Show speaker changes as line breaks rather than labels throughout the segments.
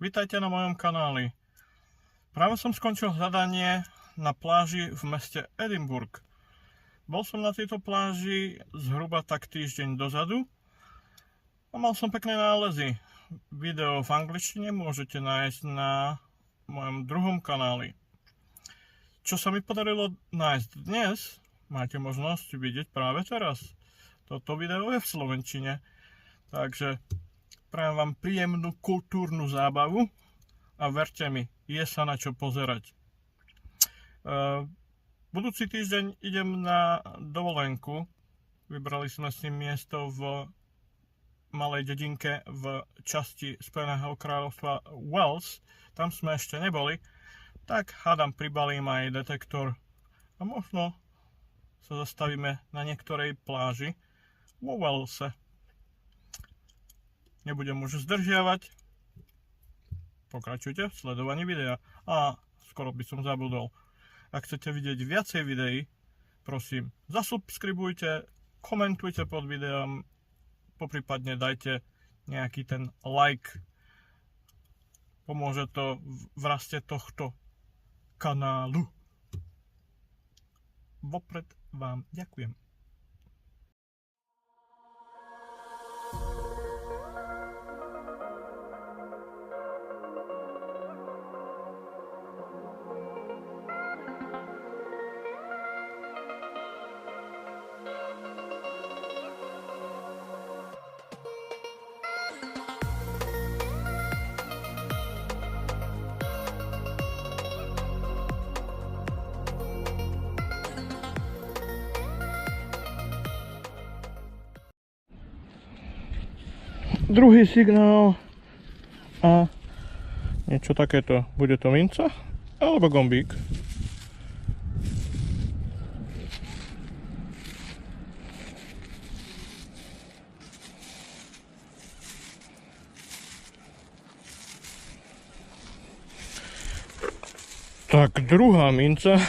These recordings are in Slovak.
Vítajte na mojom kanáli. Práve som skončil hľadanie na pláži v meste Edinburgh. Bol som na tejto pláži zhruba tak týždeň dozadu a mal som pekné nálezy. Video v angličtine môžete nájsť na mojom druhom kanáli. Čo sa mi podarilo nájsť dnes, máte možnosť vidieť práve teraz. Toto video je v slovenčine, takže prajem vám príjemnú kultúrnu zábavu a verte mi, je sa na čo pozerať. Budúci týždeň idem na dovolenku. Vybrali sme si miesto v malej dedinke v časti Spojeného kráľovstva Wales. Tam sme ešte neboli. Tak hádam, pribalím aj detektor a možno sa zastavíme na niektorej pláži vo Walese. Nebudem už zdržiavať. Pokračujte v sledovaní videa. A skoro by som zabudol. Ak chcete vidieť viacej videí, prosím, zasubskribujte, komentujte pod videom, poprípadne dajte nejaký ten like. Pomôže to v raste tohto kanálu. Vopred vám ďakujem. Druhý signál a niečo takéto. Bude to minca alebo gombík. Tak, druhá minca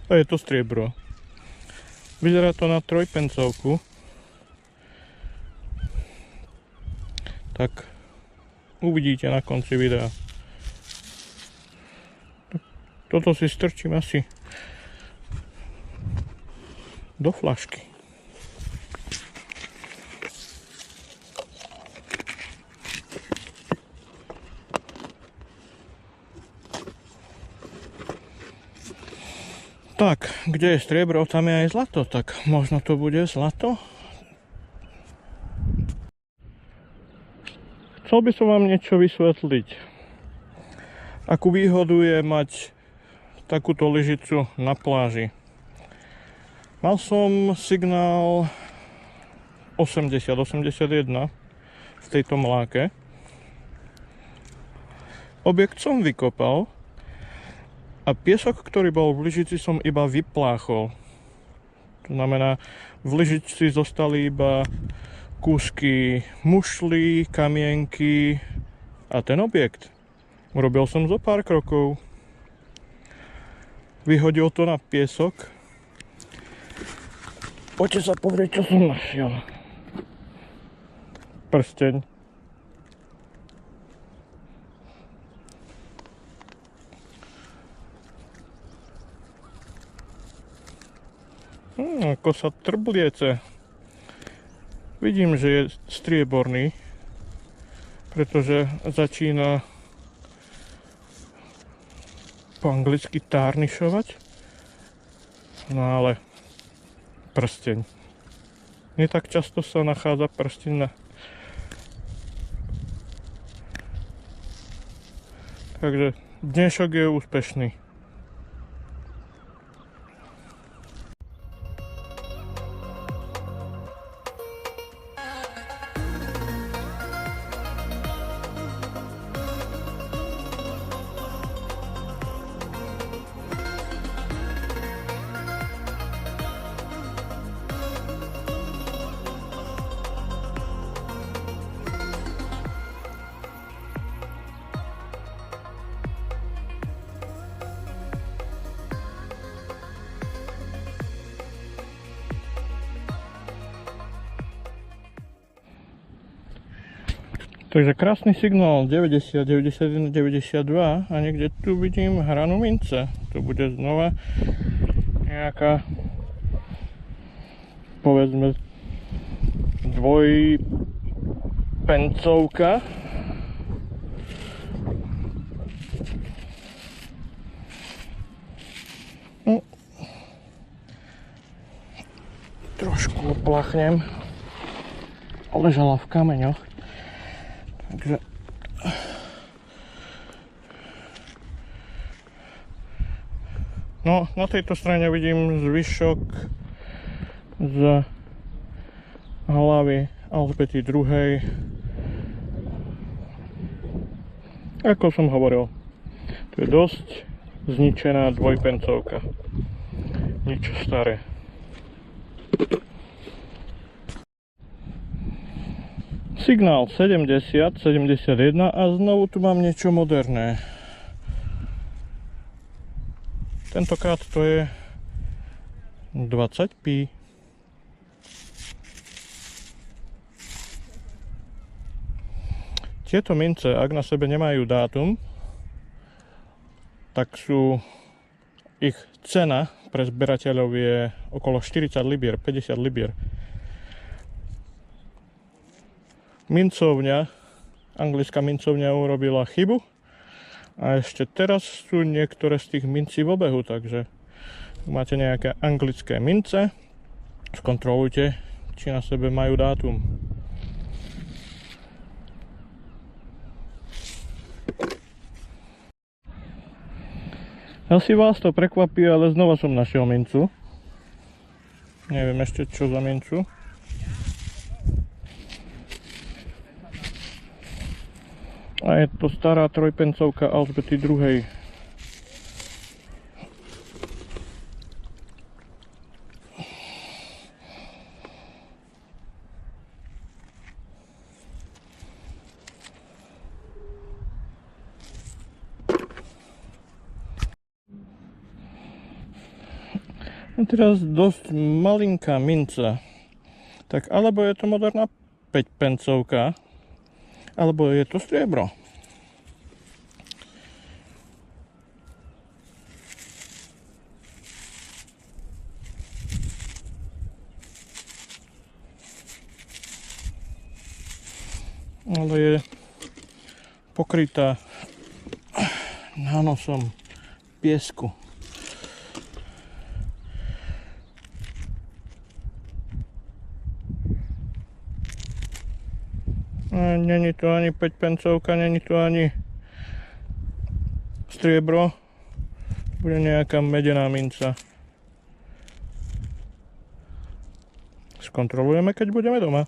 a je to striebro. Vyzerá to na trojpencovku. Tak uvidíte na konci videa. Toto si strčím asi do flašky. Tak, kde je striebro, tam je aj zlato, tak možno to bude zlato. Chcel by som vám niečo vysvetliť. Akú výhodu je mať takúto lyžicu na pláži. Mal som signál 80-81 v tejto mláke. Objekt som vykopal a piesok, ktorý bol v lyžici, som iba vypláchol. To znamená, v lyžici zostali iba kúsky mušlí, kamienky a ten objekt. Urobil som zo pár krokov. Vyhodil to na piesok. Poďte sa pozrieť, čo som našiel. Prsteň. Ako sa trbliece. Vidím, že je strieborný, pretože začína po anglicky tarnišovať. No ale prsteň. Nie tak často sa nachádza prsteň na... Takže dnešok je úspešný. Takže krásny signál 90, 91, 92 a niekde tu vidím hranu mince. To bude znova nejaká, povedzme, dvojpencovka. No. Trošku oplachnem. Ležala v kameňoch. Takže no, na tejto strane vidím zvyšok z hlavy Alžbety II. Ako som hovoril, to je dosť zničená dvojpencovka. Nič staré. Signál 70, 71 a znovu tu mám niečo moderné. Tentokrát to je 20pi. Tieto mince, ak na sebe nemajú dátum, tak sú ich cena pre zberateľov je okolo 40 libier, 50 libier. Mincovňa, anglická mincovňa urobila chybu a ešte teraz sú niektoré z tých mincí v obehu, takže máte nejaké anglické mince, skontrolujte, či na sebe majú dátum. Asi vás to prekvapí, ale znova som našiel mincu. Neviem ešte čo za mincu. A je to stará trojpencovka Alžbety II. A teraz dosť malinká minca. Tak alebo je to moderná 5pencovka, alebo je to striebro. Ale je pokrytá nánosom piesku. Není to ani 5pencovka, není to ani striebro. Bude nejaká medená minca. Skontrolujeme, keď budeme doma.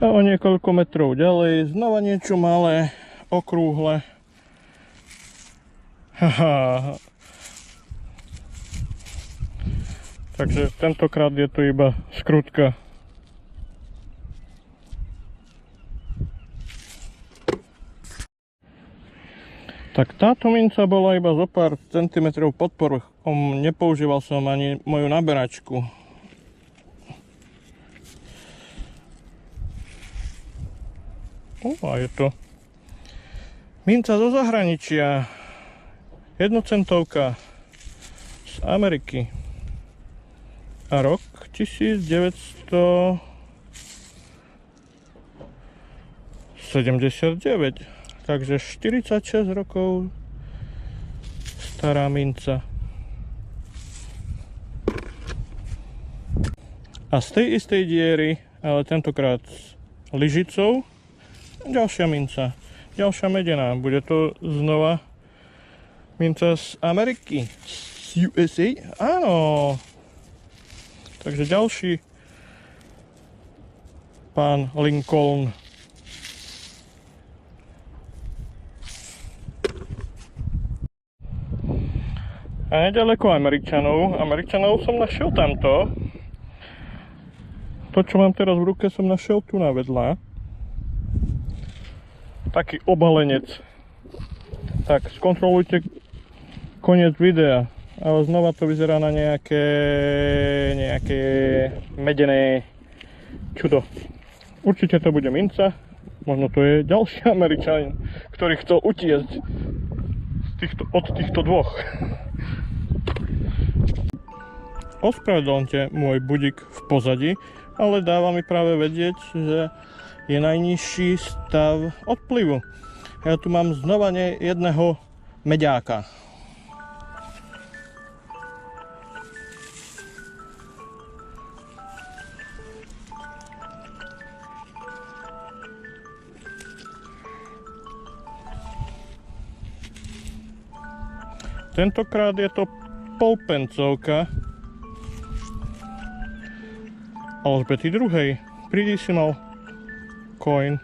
A o niekoľko metrov ďalej znova niečo malé, okrúhle. Haha. Takže tentokrát je to iba skrutka. Tak táto minca bola iba zo pár centimetrov pod povrchom. Nepoužíval som ani moju naberačku. A je to minca zo zahraničia. Jednocentovka z Ameriky. A rok 1979. Takže 46 rokov stará minca. A z tej istej diery, ale tentokrát s lyžicou, ďalšia minca. Ďalšia medená. Bude to znova minca z Ameriky. Z USA? Áno. Takže ďalší pán Lincoln. A nedaleko Američanov som našiel tamto. To, čo mám teraz v ruke, som našiel tu na vedľa. Taký obalenec. Tak, skontrolujte koniec videa. Ale znova to vyzerá na nejaké medené čudo. Určite to bude minca. Možno to je ďalší Američan, ktorý chcel utiecť od týchto dvoch. Ospravedlňte môj budík v pozadí, ale dáva mi práve vedieť, že je najnižší stav odplyvu. Ja tu mám znova jedného meďáka. Tentokrát je to polpencovka Alžbety II. Predicimal coin.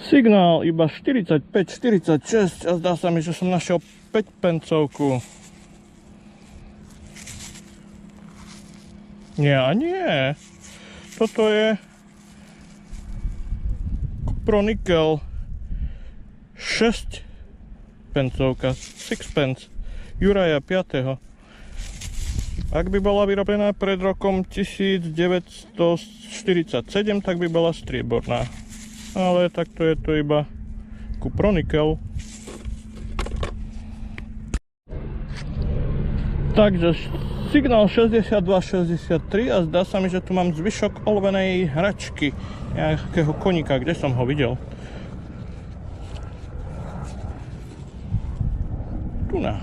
Signál iba 45-46 a zdá sa mi, že som našiel 5-pencovku. Nie a nie. Toto je Cupro-Nickel 6 pencovka, 6 pence Juraja 5. Ak by bola vyrobená pred rokom 1947, tak by bola strieborná. Ale takto je to iba Cupro-Nickel. Takže signál 62-63 a zdá sa mi, že tu mám zvyšok olovenej hračky nejakého koníka, kde som ho videl. Tu na.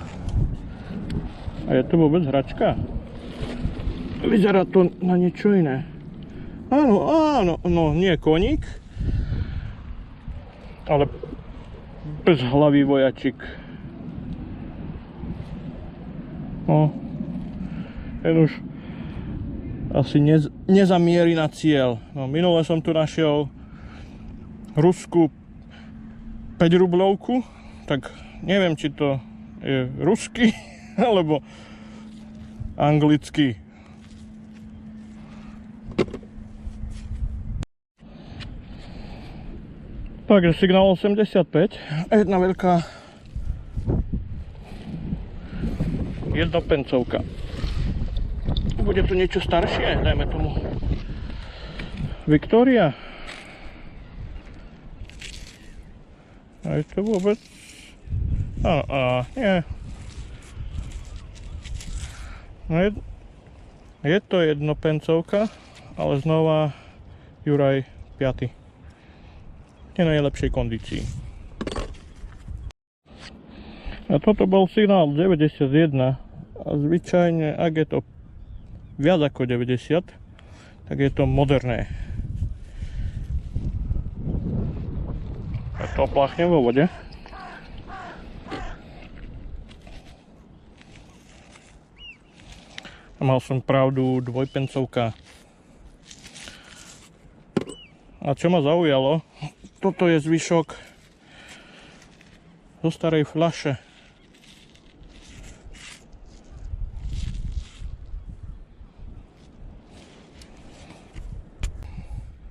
A je to vôbec hračka? Vyzerá to na niečo iné. Áno, áno, no nie koník, ale bezhlavý vojačik. No, ten už asi nezamierí na cieľ. No, minule som tu našiel ruskú 5-rublovku, tak neviem, či to je ruský alebo anglický. Takže signál 85 a jedna veľká jednopencovka. Bude tu niečo staršie, dajme tomu Victoria. A je to vôbec... nie. No je to jednopencovka, ale znova Juraj 5. Je na najlepšej kondícii. A toto bol signál 91 a zvyčajne, ak je to viac ako 90, tak je to moderné. Ja to opláchnem vo vode. A mal som pravdu, dvojpencovka. A čo ma zaujalo, toto je zvyšok zo starej fľaše.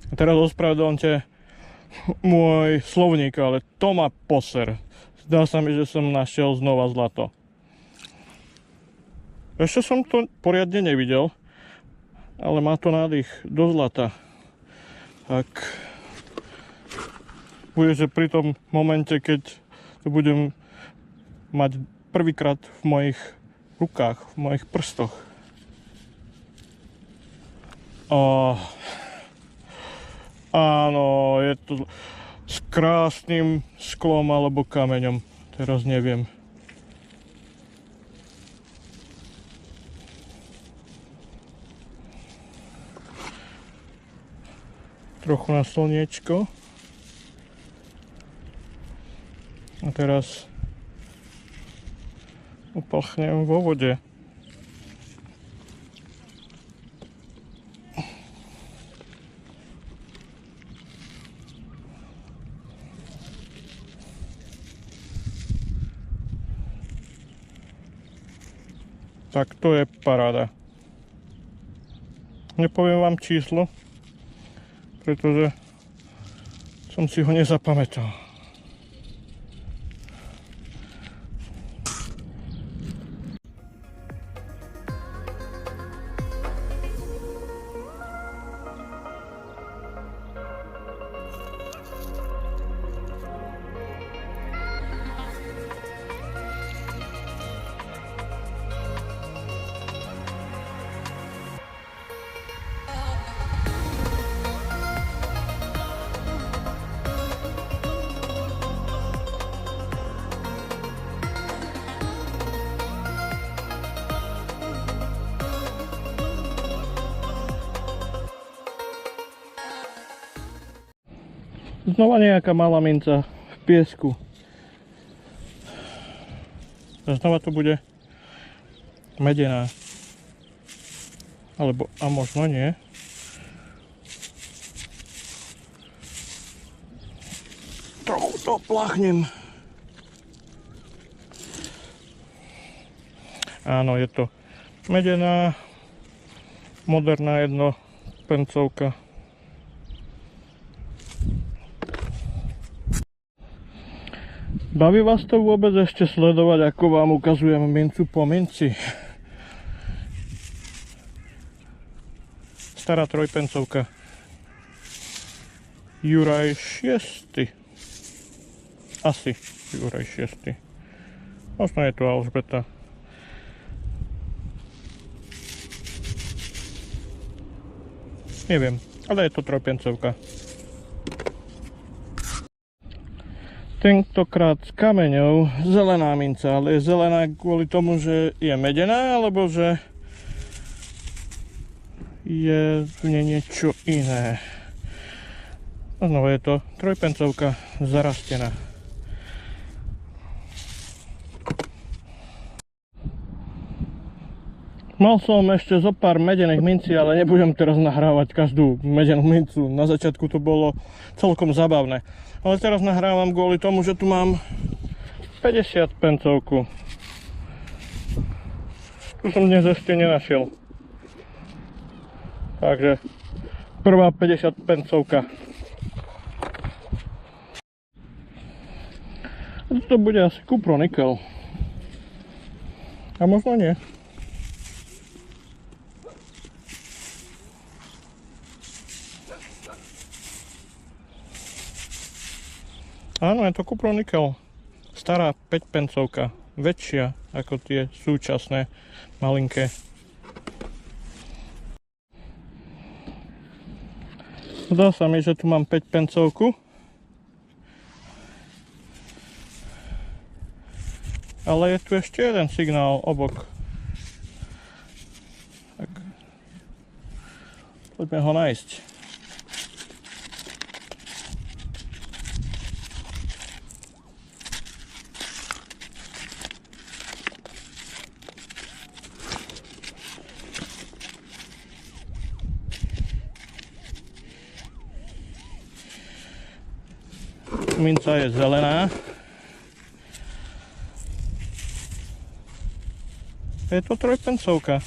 A teraz ospravedlňte môj slovník, ale to ma poser. Zdá sa mi, že som našiel znova zlato. Ešte som to poriadne nevidel, ale má to nádych do zlata. Tak bude, že pri tom momente, keď to budem mať prvýkrát v mojich rukách, v mojich prstoch. Áno, je to s krásnym sklom alebo kameňom. Teraz neviem. Trochu na slniečko. A teraz upalchnem vo vode. Tak to je paráda. Nepoviem vám číslo, pretože som si ho nezapamätal. Znova nejaká malá minca v piesku. Znova to bude medená. Alebo, a možno nie. Trochu to pláchnem. Áno, je to medená, moderná jednopencovka. Baví vás to vôbec ešte sledovať, ako vám ukazujem mincu po minci? Stará trojpencovka. Juraj 6. Asi Juraj 6. Možno je tu Alžbeta. Neviem, ale je to trojpencovka. Tentokrát s kameňou zelená minca, ale je zelená kvôli tomu, že je medená, alebo že je v nej niečo iné. A znova je to trojpencovka zarastená. Mal som ešte zo pár medených mincí, ale nebudem teraz nahrávať každú medenú mincu. Na začiatku to bolo celkom zabavné. Ale teraz nahrávam kvôli tomu, že tu mám 50 pencovku. Tu som dnes ešte nenašiel. Takže prvá 50 pencovka. To bude asi kupronikel. A možno nie. Áno, je to kupronikel. Stará 5 pencovka. Väčšia ako tie súčasné malinké. Zdá sa mi, že tu mám 5 pencovku. Ale je tu ešte jeden signál obok. Tak. Poďme ho nájsť. Minca je zelená. Je to trojpencovka.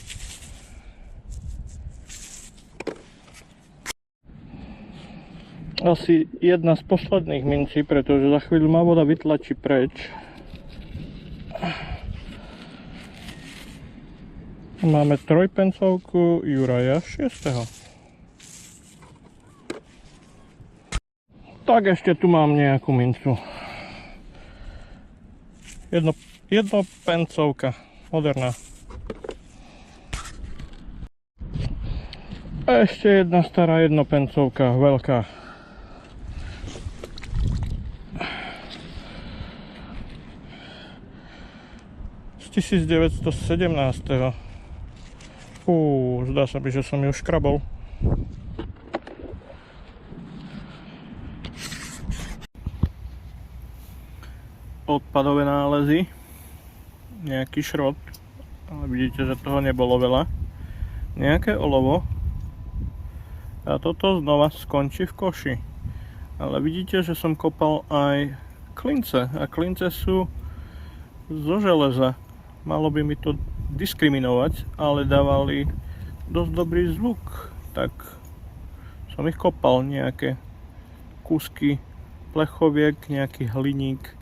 Asi jedna z posledných mincí, pretože za chvíľu ma voda vytlačí preč. Máme trojpencovku Juraja 6. Tak ešte tu mám nejakú mincu. Jednopencovka, moderná. A ešte jedna stará jednopencovka, veľká. Z 1917. Zdá sa mi, že som ju škrabol. Odpadové nálezy, nejaký šrot, ale vidíte, že toho nebolo veľa, nejaké olovo a toto znova skončí v koši. Ale vidíte, že som kopal aj klince a klince sú zo železa. Malo by mi to diskriminovať, ale dávali dosť dobrý zvuk, tak som ich kopal, nejaké kúsky plechoviek, nejaký hliník.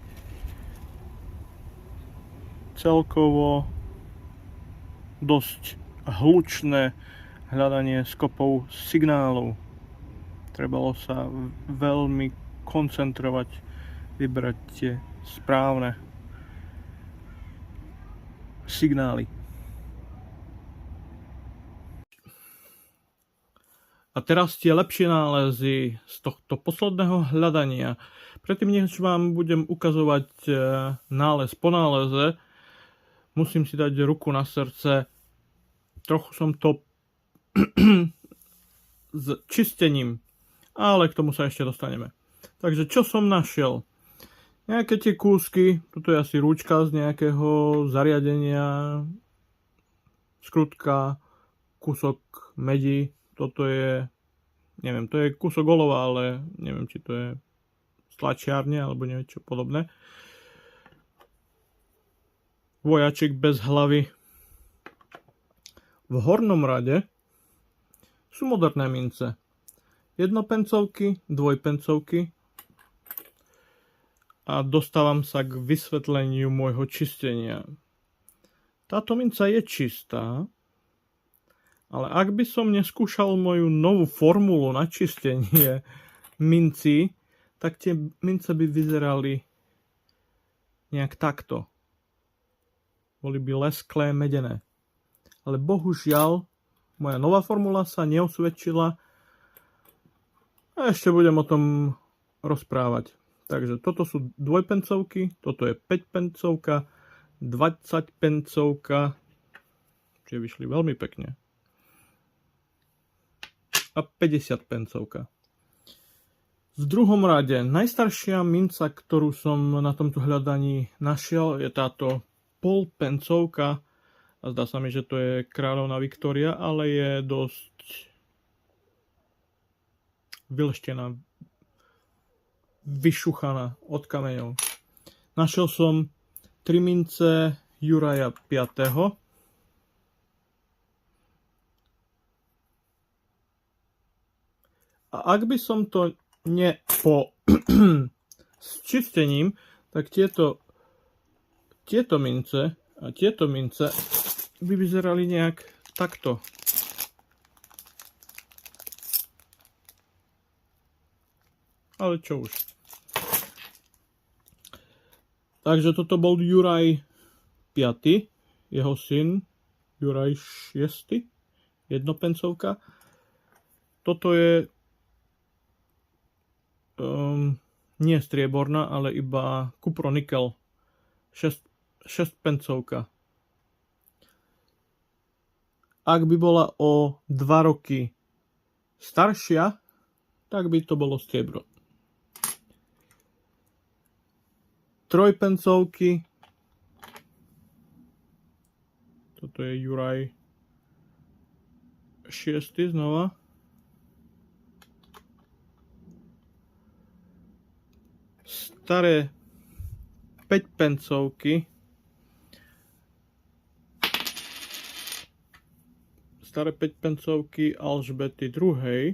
Celkovo dosť hlučné hľadanie skopov signálov. Trebalo sa veľmi koncentrovať, vybrať tie správne signály. A teraz tie lepšie nálezy z tohto posledného hľadania. Predtým, než vám budem ukazovať nález po náleze, musím si dať ruku na srdce. Trochu som to s čistením, ale k tomu sa ešte dostaneme. Takže čo som našiel? Nejaké tie kúsky, toto je asi rúčka z nejakého zariadenia, skrutka, kúsok medi, toto je, neviem, to je kúsok olova, ale neviem, či to je z tlačiarne alebo niečo podobné. Vojačik bez hlavy. V hornom rade sú moderné mince. Jednopencovky, dvojpencovky. A dostávam sa k vysvetleniu môjho čistenia. Táto minca je čistá, ale ak by som neskúšal moju novú formulu na čistenie minci, tak tie mince by vyzerali nejak takto. Boli by lesklé, medené. Ale bohužiaľ, moja nová formula sa neosvedčila a ešte budem o tom rozprávať. Takže toto sú dvojpencovky, toto je 5-pencovka, 20-pencovka, čiže vyšli veľmi pekne. A 50-pencovka. V druhom rade, najstaršia minca, ktorú som na tomto hľadaní našiel, je táto polpencovka. A zdá sa mi, že to je kráľovná Viktória, ale je dosť vyleštená, vyšuchaná od kameňov. Našiel som 3 mince Juraja 5. A ak by som to s čistením, tak tieto mince a tieto mince by vyzerali nejak takto. Ale čo už. Takže toto bol Juraj 5, jeho syn Juraj 6, jednopencovka. Toto je nie strieborná, ale iba kupronikel 6-pencovka. Ak by bola o 2 roky staršia, tak by to bolo striebro. Trojpencovky. Toto je Juraj 6 znova. Staré 5-pencovky. Staré 5-pencovky Alžbety 2.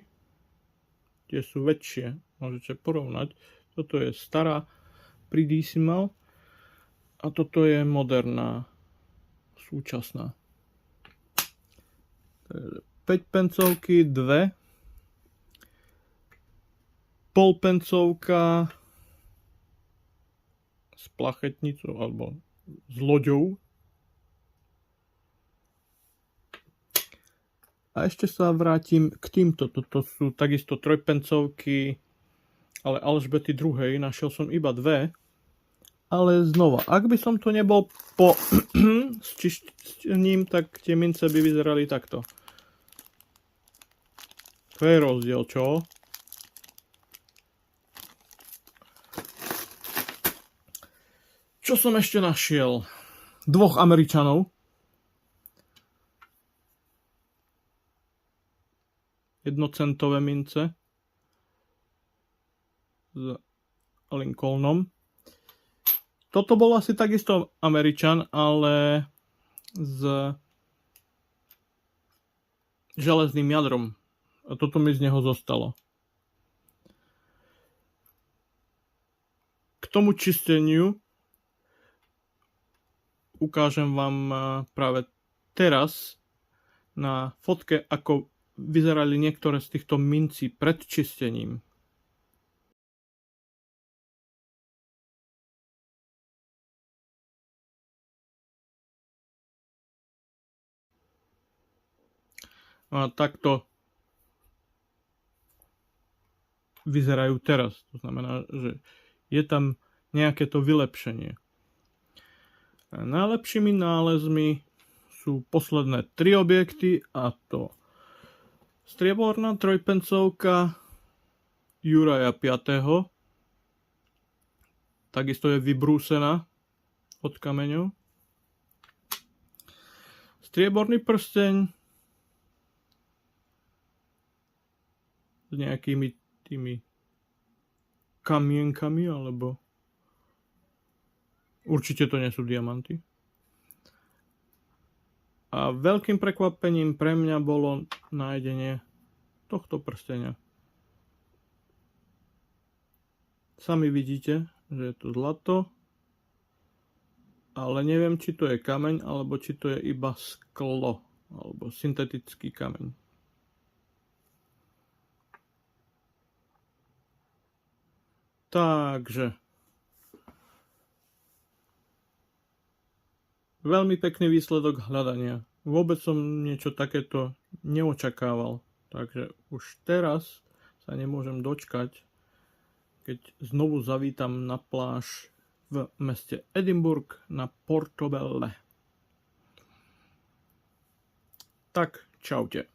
Tie sú väčšie, môžete porovnať. Toto je stará Pridísimal a toto je moderná, súčasná. 5-pencovky 2. Polpencovka s plachetnicou alebo s loďou. A ešte sa vrátim k týmto. Toto sú takisto trojpencovky, ale Alžbety 2. Našiel som iba 2. Ale znova, ak by som to nebol po čistením, tak tie mince by vyzerali takto. To je rozdiel, čo? Čo som ešte našiel? 2 Američanov. Jednocentové mince s Lincolnom. Toto bol asi takisto Američan, ale s železným jadrom. A toto mi z neho zostalo. K tomu čisteniu ukážem vám práve teraz na fotke, ako vyzerali niektoré z týchto mincí pred čistením. A takto vyzerajú teraz. To znamená, že je tam nejaké to vylepšenie. A najlepšími nálezmi sú posledné 3 objekty, a to strieborná trojpencovka Juraja 5. takisto je vybrúsená od kameňov. Strieborný prsteň s nejakými tými kamienkami, alebo určite to nie sú diamanty. A veľkým prekvapením pre mňa bolo nájdenie tohto prsteňa. Sami vidíte, že je to zlato, ale neviem, či to je kameň, alebo či to je iba sklo, alebo syntetický kameň. Takže veľmi pekný výsledok hľadania. Vôbec som niečo takéto neočakával. Takže už teraz sa nemôžem dočkať, keď znovu zavítam na pláž v meste Edinburgh na Portobello. Tak, čaute.